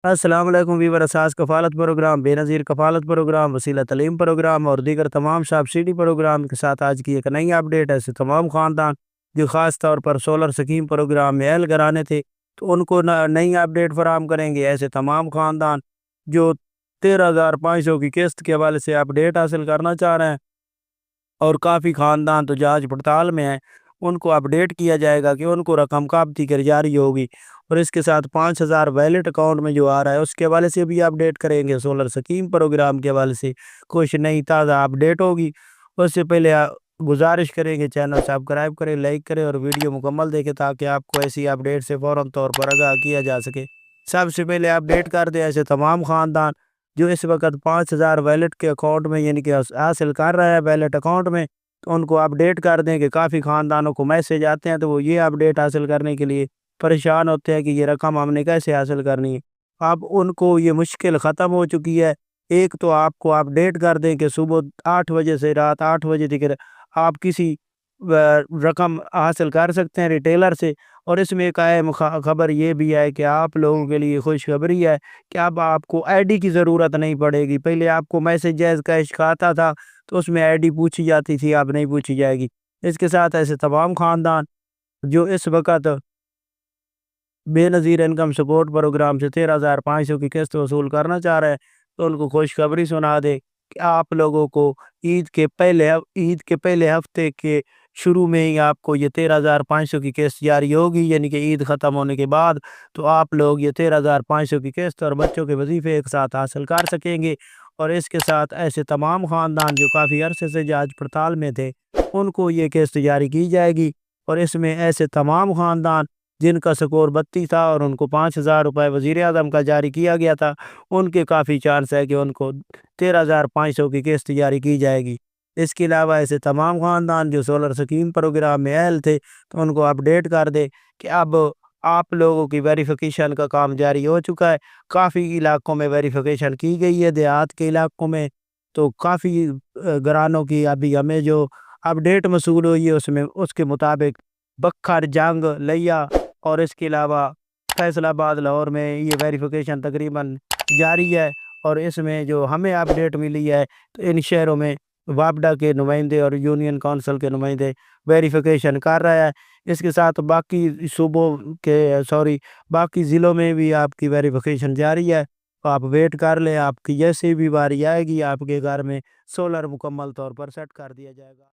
السلام علیکم ویور اساس کفالت پروگرام، بے نظیر کفالت پروگرام، وسیلہ تعلیم پروگرام اور دیگر تمام سبسڈی پروگرام کے ساتھ آج کی ایک نئی اپڈیٹ ہے۔ ایسے تمام خاندان جو خاص طور پر سولر سکیم پروگرام میں اہل گرانے تھے تو ان کو نئی اپڈیٹ فراہم کریں گے۔ ایسے تمام خاندان جو 13,500 کی قسط کے حوالے سے اپڈیٹ حاصل کرنا چاہ رہے ہیں اور کافی خاندان تو جانچ پڑتال میں ہیں، ان کو اپڈیٹ کیا جائے گا کہ ان کو رقم کب تک جاری ہوگی، اور اس کے ساتھ 5,000 ویلٹ اکاؤنٹ میں جو آ رہا ہے اس کے حوالے سے بھی اپڈیٹ کریں گے۔ سولر سکیم پروگرام کے حوالے سے کچھ نئی تازہ اپڈیٹ ہوگی۔ اس سے پہلے گزارش کریں کہ چینل سبسکرائب کریں، لائک کریں اور ویڈیو مکمل دیکھیں تاکہ آپ کو ایسی اپڈیٹ سے فوراً طور پر آگاہ کیا جا سکے۔ سب سے پہلے اپڈیٹ کر دیں ایسے تمام خاندان جو اس وقت 5,000 ویلٹ کے اکاؤنٹ میں یعنی کہ حاصل کر رہا ہے ویلٹ اکاؤنٹ میں، تو ان کو اپڈیٹ کر دیں کہ کافی خاندانوں کو میسج آتے ہیں تو وہ یہ اپڈیٹ حاصل کرنے کے لیے پریشان ہوتے ہیں کہ یہ رقم ہم نے کیسے حاصل کرنی ہے۔ اب ان کو یہ مشکل ختم ہو چکی ہے۔ ایک تو آپ کو اپڈیٹ کر دیں کہ صبح 8 بجے سے رات 8 بجے تک آپ کسی رقم حاصل کر سکتے ہیں ریٹیلر سے، اور اس میں ایک اہم خبر یہ بھی ہے کہ آپ لوگوں کے لیے خوشخبری ہے کہ اب آپ کو آئی ڈی کی ضرورت نہیں پڑے گی۔ پہلے آپ کو میسج جیز کیش کا آتا تھا تو اس میں آئی ڈی پوچھی جاتی تھی، اب نہیں پوچھی جائے گی۔ اس کے ساتھ ایسے تمام خاندان جو اس وقت بے نظیر انکم سپورٹ پروگرام سے 13,500 کی قسط وصول کرنا چاہ رہے ہیں تو ان کو خوشخبری سنا دے کہ آپ لوگوں کو عید کے پہلے ہفتے کے شروع میں ہی آپ کو یہ 13,500 کی قسط جاری ہوگی، یعنی کہ عید ختم ہونے کے بعد تو آپ لوگ یہ 13,500 کی قسط اور بچوں کے وظیفے ایک ساتھ حاصل کر سکیں گے۔ اور اس کے ساتھ ایسے تمام خاندان جو کافی عرصے سے جانچ پڑتال میں تھے ان کو یہ قسط جاری کی جائے گی، اور اس میں ایسے تمام خاندان جن کا سکور 32 تھا اور ان کو 5,000 روپے وزیر اعظم کا جاری کیا گیا تھا، ان کے کافی چانس ہے کہ ان کو 13,500 کی قسط جاری کی جائے گی۔ اس کے علاوہ ایسے تمام خاندان جو سولر سکیم پروگرام میں اہل تھے تو ان کو اپڈیٹ کر دے کہ اب آپ لوگوں کی ویریفیکیشن کا کام جاری ہو چکا ہے۔ کافی علاقوں میں ویریفیکیشن کی گئی ہے، دیہات کے علاقوں میں تو کافی گرانوں کی ابھی ہمیں جو اپڈیٹ موصول ہوئی ہے اس کے مطابق بکھر، جنگ، لیا اور اس کے علاوہ فیصل آباد، لاہور میں یہ ویریفیکیشن تقریباً جاری ہے۔ اور اس میں جو ہمیں اپڈیٹ ملی ہے تو ان شہروں میں وابڈا کے نمائندے اور یونین کونسل کے نمائندے ویریفیکیشن کر رہا ہے۔ اس کے ساتھ باقی ضلعوں میں بھی آپ کی ویریفیکیشن جاری ہے، تو آپ ویٹ کر لیں، آپ کی جیسے بھی باری آئے گی آپ کے گھر میں سولر مکمل طور پر سیٹ کر دیا جائے گا۔